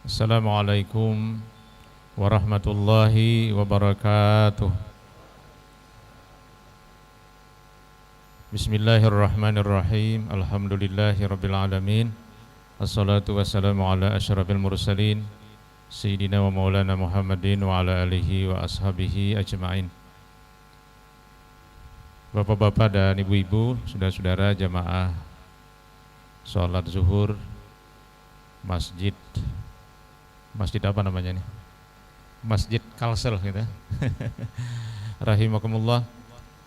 Assalamualaikum warahmatullahi wabarakatuh. Bismillahirrahmanirrahim. Alhamdulillahirabbil alamin. Assalatu wassalamu ala asyrafil mursalin Sayyidina wa maulana Muhammadin wa ala alihi wa ashabihi ajma'in. Bapak-bapak dan ibu-ibu, saudara-saudara jamaah sholat zuhur Masjid apa namanya nih? Masjid Kalsel gitu. Rahimakumullah.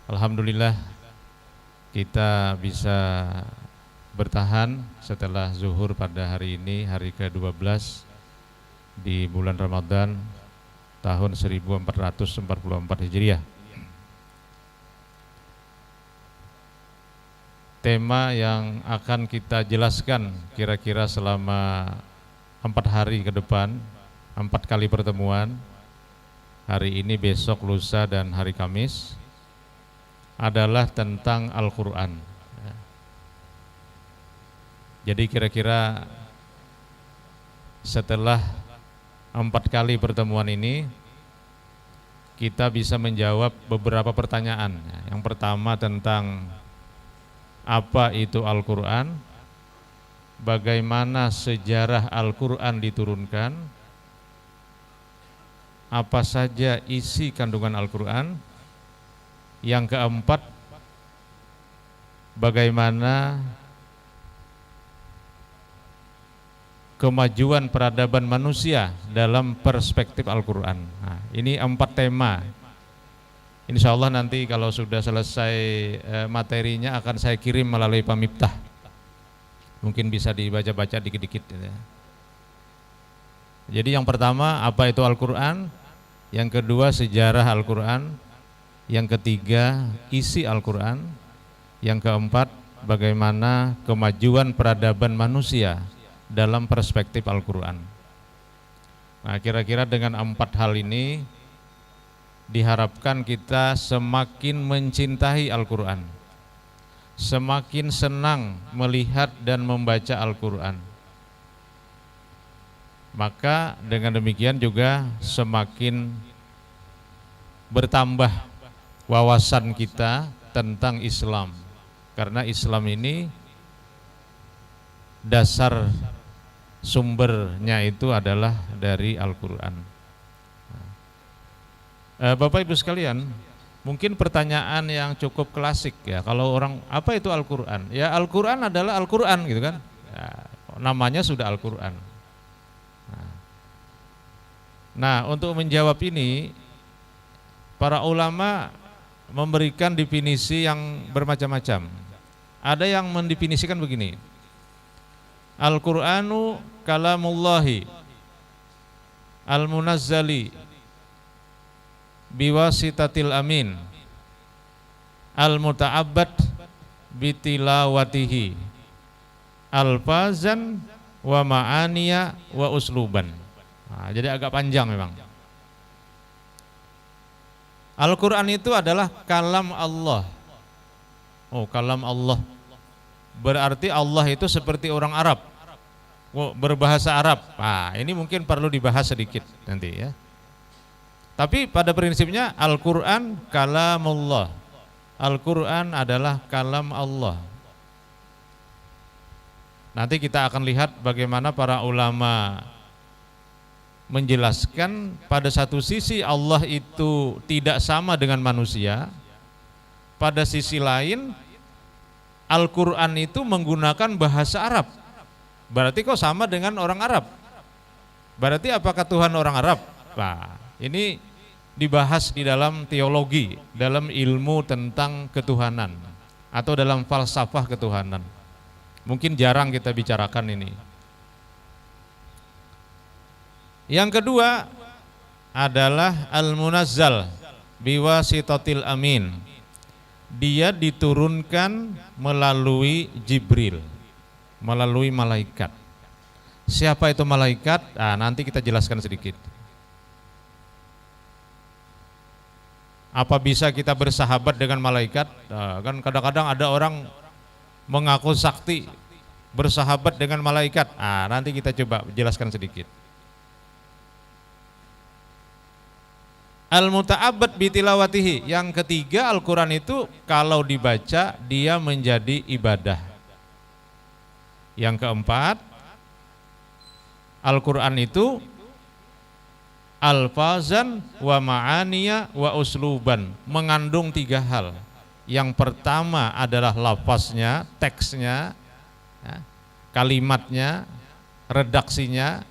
Alhamdulillah kita bisa bertahan setelah zuhur pada hari ini, hari ke-12 di bulan Ramadan tahun 1444 Hijriah. Tema yang akan kita jelaskan kira-kira selama 4 hari ke depan, 4 kali pertemuan, hari ini, besok, lusa, dan hari Kamis, adalah tentang Al-Quran. Jadi kira-kira setelah 4 kali pertemuan ini, kita bisa menjawab beberapa pertanyaan. Yang pertama tentang apa itu Al-Quran, bagaimana sejarah Al-Quran diturunkan, apa saja isi kandungan Al-Quran. Yang keempat, bagaimana kemajuan peradaban manusia dalam perspektif Al-Quran. Nah, ini 4 tema. Insya Allah nanti kalau sudah selesai materinya akan saya kirim melalui Pamiftah. Mungkin bisa dibaca-baca dikit-dikit. Jadi yang pertama, apa itu Al-Quran? Yang kedua, sejarah Al-Quran. Yang ketiga, isi Al-Quran. Yang keempat, bagaimana kemajuan peradaban manusia dalam perspektif Al-Quran. Nah, kira-kira dengan 4 hal ini diharapkan kita semakin mencintai Al-Quran, semakin senang melihat dan membaca Al-Quran. Maka dengan demikian juga semakin bertambah wawasan kita tentang Islam. Karena Islam ini dasar sumbernya itu adalah dari Al-Quran. Bapak Ibu sekalian, mungkin pertanyaan yang cukup klasik ya, kalau orang, apa itu Al-Quran? Ya, Al-Quran adalah Al-Quran gitu kan ya, namanya sudah Al-Quran. Nah, untuk menjawab ini, para ulama memberikan definisi yang bermacam-macam. Ada yang mendefinisikan begini: Al-Qur'anu kalamullahi al-munazzali biwasitatil amin al-muta'abbad bitilawatihi alfazan wa ma'aniya wa usluban. Nah, jadi agak panjang memang. Al-Quran itu adalah kalam Allah. Oh, kalam Allah. Berarti Allah itu seperti orang Arab. Oh, berbahasa Arab. Nah, ini mungkin perlu dibahas sedikit nanti ya. Tapi pada prinsipnya Al-Quran kalamullah. Al-Quran adalah kalam Allah. Nanti kita akan lihat bagaimana para ulama menjelaskan pada satu sisi Allah itu tidak sama dengan manusia, pada sisi lain Al-Quran itu menggunakan bahasa Arab. Berarti kok sama dengan orang Arab? Berarti apakah Tuhan orang Arab? Nah, ini dibahas di dalam teologi, dalam ilmu tentang ketuhanan atau dalam falsafah ketuhanan. Mungkin jarang kita bicarakan ini. Yang kedua adalah al-munazzal biwasitatil amin. Dia diturunkan melalui Jibril, melalui malaikat. Siapa itu malaikat? Nah, nanti kita jelaskan sedikit. Apa bisa kita bersahabat dengan malaikat? Nah, kan kadang-kadang ada orang mengaku sakti bersahabat dengan malaikat. Nanti kita coba jelaskan sedikit. Al-muta'abbad bitilawatihi. Yang ketiga, Al-Quran itu kalau dibaca dia menjadi ibadah. Yang keempat, Al-Quran itu alfazan wa ma'aniya wa usluban, mengandung tiga hal. Yang pertama adalah lafaznya, teksnya, ya, kalimatnya, redaksinya.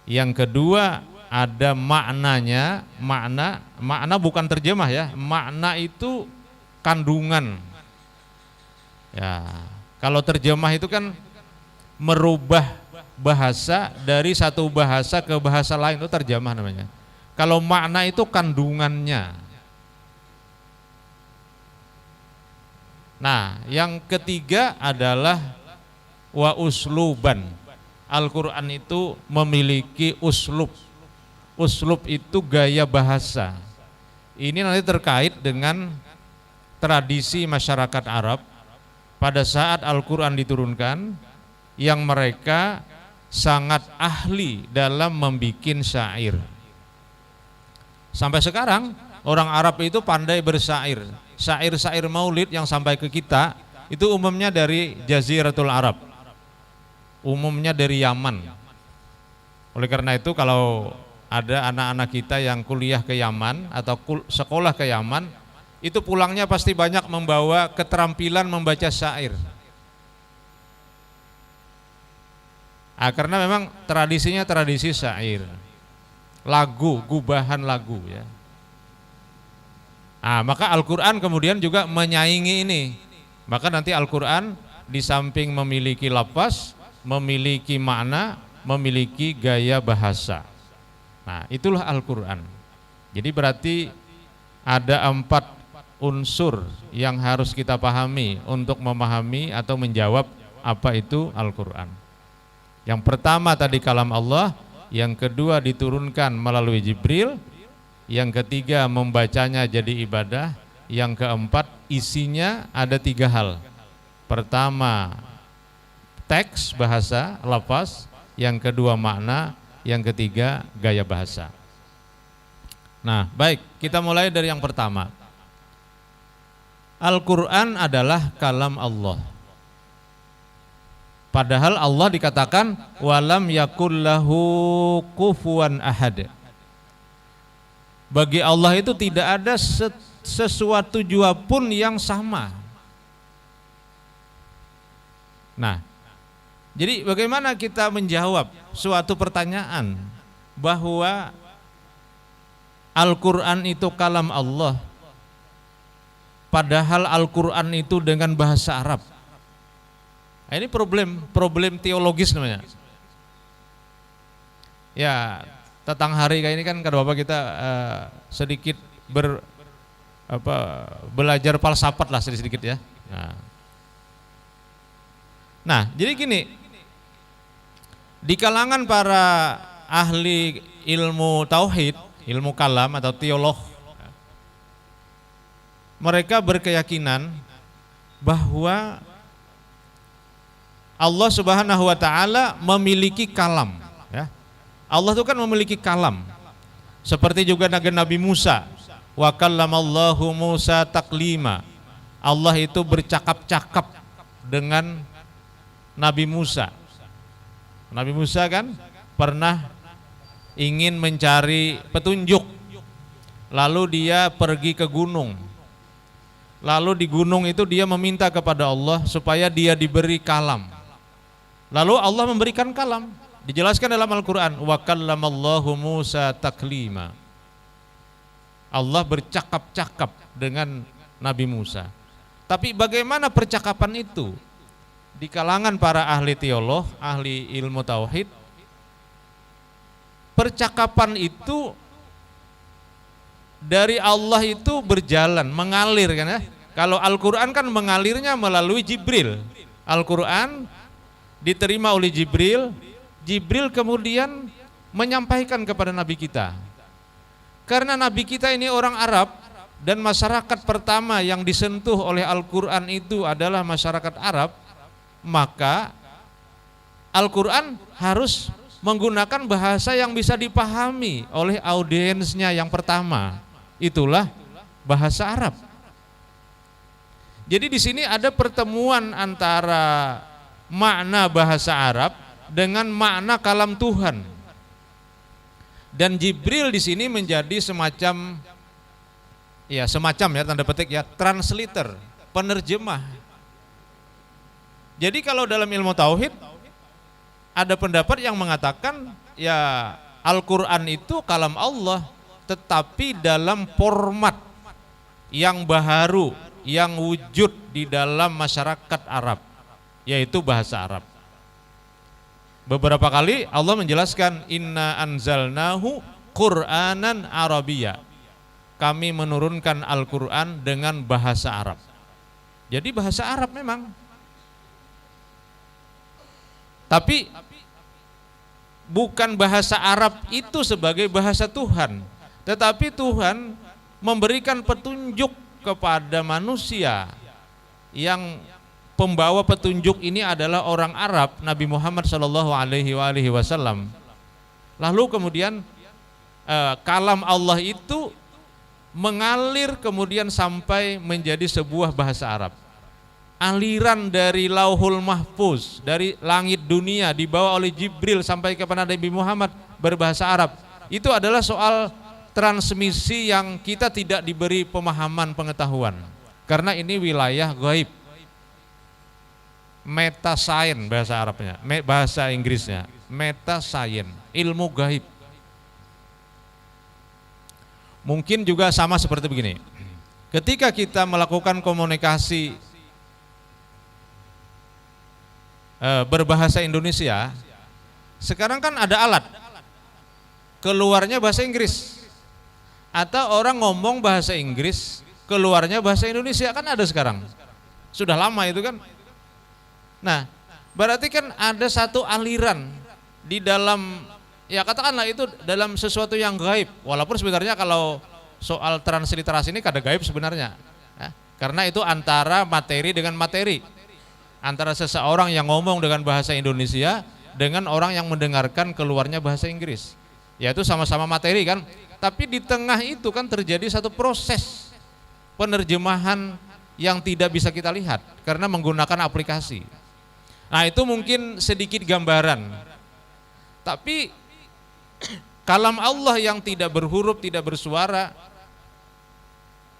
Yang kedua ada maknanya, makna bukan terjemah ya, makna itu kandungan. Ya, kalau terjemah itu kan merubah bahasa dari satu bahasa ke bahasa lain, itu terjemah namanya. Kalau makna itu kandungannya. Nah, yang ketiga adalah wa usluban. Al-Quran itu memiliki uslub. Uslub itu gaya bahasa. Ini nanti terkait dengan tradisi masyarakat Arab pada saat Al-Quran diturunkan, yang mereka sangat ahli dalam membikin syair. Sampai sekarang orang Arab itu pandai bersyair. Syair-syair maulid yang sampai ke kita itu umumnya dari Jaziratul Arab, umumnya dari Yaman. Oleh karena itu kalau ada anak-anak kita yang kuliah ke Yaman atau sekolah ke Yaman, itu pulangnya pasti banyak membawa keterampilan membaca syair. Karena memang tradisinya tradisi syair, lagu, gubahan lagu ya. Maka Al-Quran kemudian juga menyaingi ini. Maka nanti Al-Quran di samping memiliki lafaz, memiliki makna, memiliki gaya bahasa. Nah, itulah Al-Quran. Jadi berarti ada 4 unsur yang harus kita pahami untuk memahami atau menjawab apa itu Al-Quran. Yang pertama tadi kalam Allah, yang kedua diturunkan melalui Jibril, yang ketiga membacanya jadi ibadah, yang keempat isinya ada 3 hal. Pertama teks bahasa, lafaz, yang kedua makna, yang ketiga gaya bahasa. Nah, baik, kita mulai dari yang pertama. Al-Quran adalah kalam Allah. Padahal Allah dikatakan walam yakullahu kufuwan ahad. Bagi Allah itu tidak ada sesuatu jua pun yang sama. Nah, jadi bagaimana kita menjawab suatu pertanyaan bahwa Al-Quran itu kalam Allah, padahal Al-Quran itu dengan bahasa Arab? Nah, ini problem teologis namanya. Ya, tentang hari kayak ini kan kata Bapak kita sedikit belajar falsafat lah sedikit ya. Nah, jadi gini, di kalangan para ahli ilmu tauhid, ilmu kalam atau teolog, mereka berkeyakinan bahwa Allah Subhanahu wa taala memiliki kalam ya. Allah itu kan memiliki kalam. Seperti juga Nabi Musa, wa kallamallahu Musa taklima. Allah itu bercakap-cakap dengan Nabi Musa. Nabi Musa kan pernah ingin mencari petunjuk. Lalu dia pergi ke gunung. Lalu di gunung itu dia meminta kepada Allah supaya dia diberi kalam. Lalu Allah memberikan kalam. Dijelaskan dalam Al-Quran, wa kallamallahu Musa taklima. Allah bercakap-cakap dengan Nabi Musa. Tapi bagaimana percakapan itu? Di kalangan para ahli teolog, ahli ilmu tauhid, percakapan itu dari Allah itu berjalan, mengalir kan ya. Kalau Al-Quran kan mengalirnya melalui Jibril. Al-Quran diterima oleh Jibril, Jibril kemudian menyampaikan kepada Nabi kita. Karena Nabi kita ini orang Arab dan masyarakat pertama yang disentuh oleh Al-Quran itu adalah masyarakat Arab, maka Al-Quran harus menggunakan bahasa yang bisa dipahami oleh audiensnya yang pertama. Itulah bahasa Arab. Jadi di sini ada pertemuan antara makna bahasa Arab dengan makna kalam Tuhan. Dan Jibril di sini menjadi semacam ya tanda petik ya translator, penerjemah. Jadi kalau dalam ilmu tauhid ada pendapat yang mengatakan ya Al-Qur'an itu kalam Allah, tetapi dalam format yang baharu, yang wujud di dalam masyarakat Arab, yaitu bahasa Arab. Beberapa kali Allah menjelaskan inna anzalnahu Qur'anan Arabiyya. Kami menurunkan Al-Qur'an dengan bahasa Arab. Jadi bahasa Arab memang. Tapi bukan bahasa Arab itu sebagai bahasa Tuhan, tetapi Tuhan memberikan petunjuk kepada manusia yang pembawa petunjuk ini adalah orang Arab, Nabi Muhammad SAW. Lalu kemudian kalam Allah itu mengalir kemudian sampai menjadi sebuah bahasa Arab. Aliran dari Lauhul Mahfuz, dari langit dunia dibawa oleh Jibril sampai kepada Nabi Muhammad berbahasa Arab. Itu adalah soal transmisi yang kita tidak diberi pemahaman pengetahuan, karena ini wilayah gaib. Meta science bahasa Arabnya, bahasa Inggrisnya meta science, ilmu gaib. Mungkin juga sama seperti begini, ketika kita melakukan komunikasi berbahasa Indonesia, sekarang kan ada alat keluarnya bahasa Inggris, atau orang ngomong bahasa Inggris keluarnya bahasa Indonesia, kan ada sekarang, sudah lama itu kan. Nah, berarti kan ada satu aliran di dalam, ya katakanlah itu dalam sesuatu yang gaib, walaupun sebenarnya kalau soal transliterasi ini kada gaib sebenarnya, ya, karena itu antara materi dengan materi, antara seseorang yang ngomong dengan bahasa Indonesia dengan orang yang mendengarkan keluarnya bahasa Inggris, yaitu sama-sama materi kan, tapi di tengah itu kan terjadi satu proses penerjemahan yang tidak bisa kita lihat karena menggunakan aplikasi. Nah, itu mungkin sedikit gambaran. Tapi kalam Allah yang tidak berhuruf, tidak bersuara,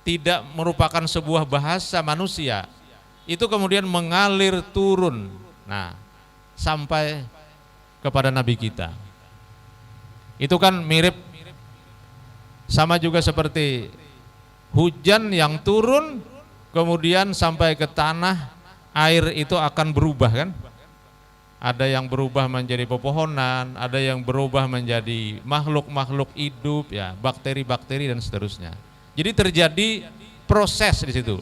tidak merupakan sebuah bahasa manusia, itu kemudian mengalir turun, nah, sampai kepada Nabi kita. Itu kan mirip, sama juga seperti hujan yang turun kemudian sampai ke tanah, air itu akan berubah kan? Ada yang berubah menjadi pepohonan, ada yang berubah menjadi makhluk-makhluk hidup, ya, bakteri-bakteri dan seterusnya. Jadi terjadi proses di situ.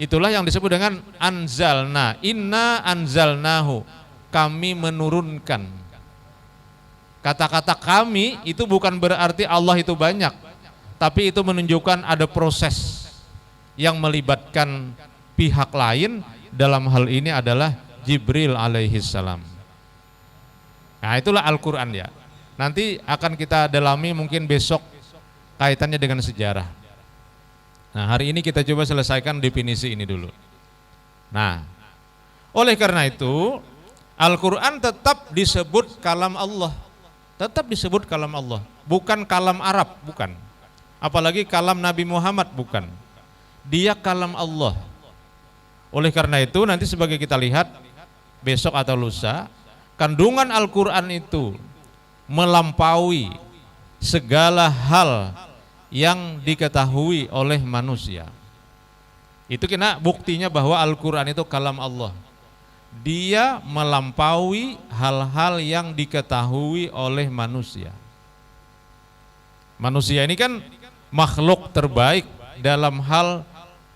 Itulah yang disebut dengan anzalna, inna anzalnahu, kami menurunkan. Kata-kata kami itu bukan berarti Allah itu banyak, tapi itu menunjukkan ada proses yang melibatkan pihak lain. Dalam hal ini adalah Jibril alaihi salam. Nah, itulah Al-Quran ya. Nanti akan kita dalami mungkin besok kaitannya dengan sejarah. Nah, hari ini kita coba selesaikan definisi ini dulu. Nah, oleh karena itu Al-Quran tetap disebut kalam Allah. Tetap disebut kalam Allah, bukan kalam Arab, bukan. Apalagi kalam Nabi Muhammad, bukan. Dia kalam Allah. Oleh karena itu nanti sebagai kita lihat besok atau lusa, kandungan Al-Quran itu melampaui segala hal yang diketahui oleh manusia. Itu kena buktinya bahwa Al-Quran itu kalam Allah. Dia melampaui hal-hal yang diketahui oleh manusia. Manusia ini kan makhluk terbaik dalam hal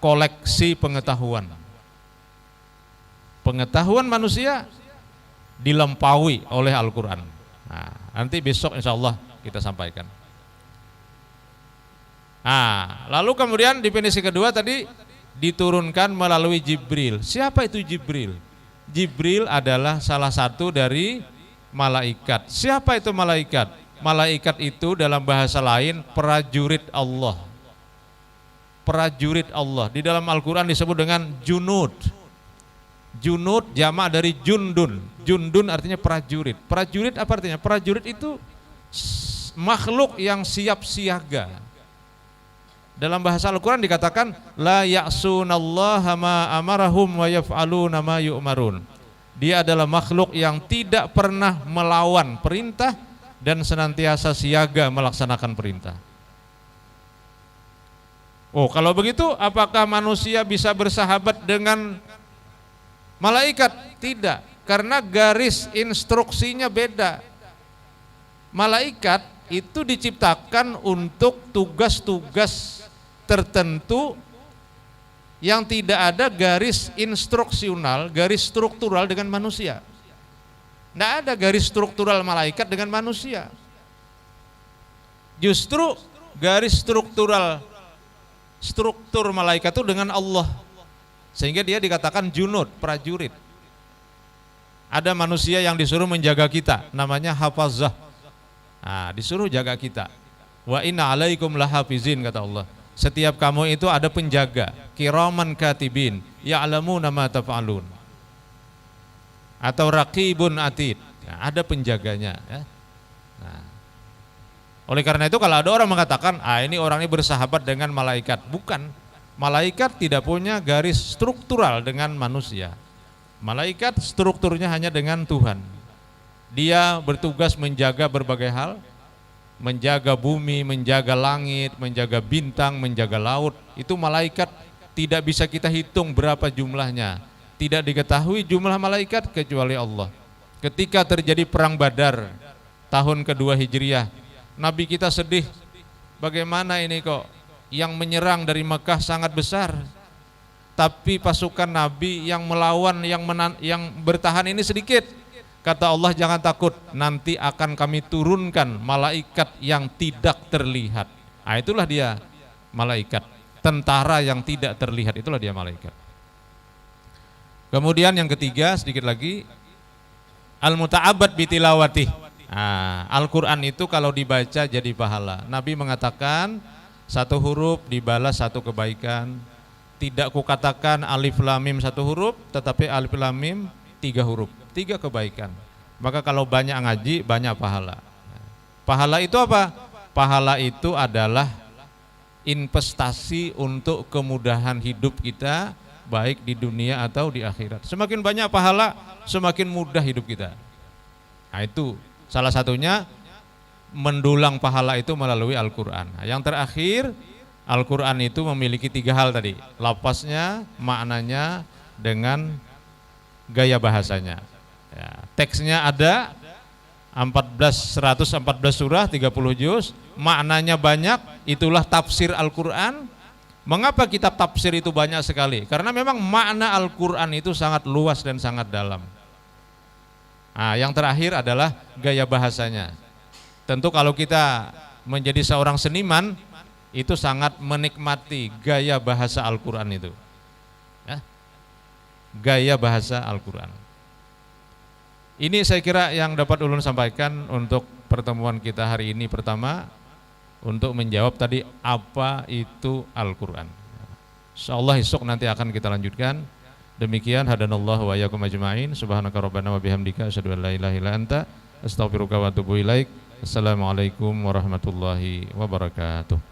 koleksi pengetahuan. Pengetahuan manusia dilampaui oleh Al-Quran. Nah, nanti besok insya Allah kita sampaikan. Nah, lalu kemudian definisi kedua tadi diturunkan melalui Jibril. Siapa itu Jibril? Jibril adalah salah satu dari malaikat. Siapa itu malaikat? Malaikat itu dalam bahasa lain prajurit Allah. Prajurit Allah. Di dalam Al-Quran disebut dengan junud. Junud jamak dari jundun. Jundun artinya prajurit. Prajurit apa artinya? Prajurit itu makhluk yang siap siaga. Dalam bahasa Al-Quran dikatakan la ya'sunallaha ma amarahum wa yaf'aluna ma yu'marun. Dia adalah makhluk yang tidak pernah melawan perintah dan senantiasa siaga melaksanakan perintah. Oh, kalau begitu apakah manusia bisa bersahabat dengan malaikat? Tidak, karena garis instruksinya beda. Malaikat itu diciptakan untuk tugas-tugas tertentu yang tidak ada garis instruksional, garis struktural dengan manusia. Tidak ada garis struktural malaikat dengan manusia. Justru garis struktur malaikat itu dengan Allah. Sehingga dia dikatakan junud, prajurit. Ada manusia yang disuruh menjaga kita, namanya hafazah. Nah, disuruh jaga kita. Wa inna alaikum lahafizin, kata Allah. Setiap kamu itu ada penjaga, kiraman katibin, ya'lamuna ma taf'alun. Atau raqibun atid, nah, ada penjaganya. Ya. Nah, oleh karena itu kalau ada orang mengatakan, ini orang ini bersahabat dengan malaikat, bukan. Malaikat tidak punya garis struktural dengan manusia. Malaikat strukturnya hanya dengan Tuhan. Dia bertugas menjaga berbagai hal, menjaga bumi, menjaga langit, menjaga bintang, menjaga laut. Itu malaikat tidak bisa kita hitung berapa jumlahnya. Tidak diketahui jumlah malaikat kecuali Allah. Ketika terjadi perang Badar tahun kedua Hijriah, Nabi kita sedih. Bagaimana ini kok yang menyerang dari Mekah sangat besar, tapi pasukan Nabi yang melawan, yang bertahan ini sedikit. Kata Allah, jangan takut, nanti akan kami turunkan malaikat yang tidak terlihat. Itulah dia malaikat, tentara yang tidak terlihat, itulah dia malaikat. Kemudian yang ketiga, sedikit lagi, al-muta'abbad bitilawatih. Al-Quran itu kalau dibaca jadi pahala. Nabi mengatakan satu huruf dibalas satu kebaikan. Tidak kukatakan alif lam mim satu huruf, tetapi alif lam mim 3 huruf, 3 kebaikan. Maka kalau banyak ngaji, banyak pahala. Pahala itu apa? Pahala itu adalah investasi untuk kemudahan hidup kita, baik di dunia atau di akhirat. Semakin banyak pahala, semakin mudah hidup kita. Itu salah satunya mendulang pahala itu melalui Al-Quran. Yang terakhir, Al-Quran itu memiliki 3 hal tadi, lafaznya, maknanya, dengan gaya bahasanya. Ya, teksnya ada 114 surah, 30 juz, maknanya banyak, itulah tafsir Al-Quran. Mengapa kitab tafsir itu banyak sekali? Karena memang makna Al-Quran itu sangat luas dan sangat dalam. Yang terakhir adalah gaya bahasanya. Tentu kalau kita menjadi seorang seniman, itu sangat menikmati gaya bahasa Al-Quran itu. Ya. Gaya bahasa Al-Quran. Ini saya kira yang dapat ulun sampaikan untuk pertemuan kita hari ini. Pertama, untuk menjawab tadi apa itu Al-Quran. Insyaallah esok nanti akan kita lanjutkan. Demikian, hadanallahu wa iyyakum ajma'in. Subhanaka rabbana wa bihamdika asyhadu an la ilaha illa anta astaghfiruka wa atubu ilaik. Assalamualaikum warahmatullahi wabarakatuh.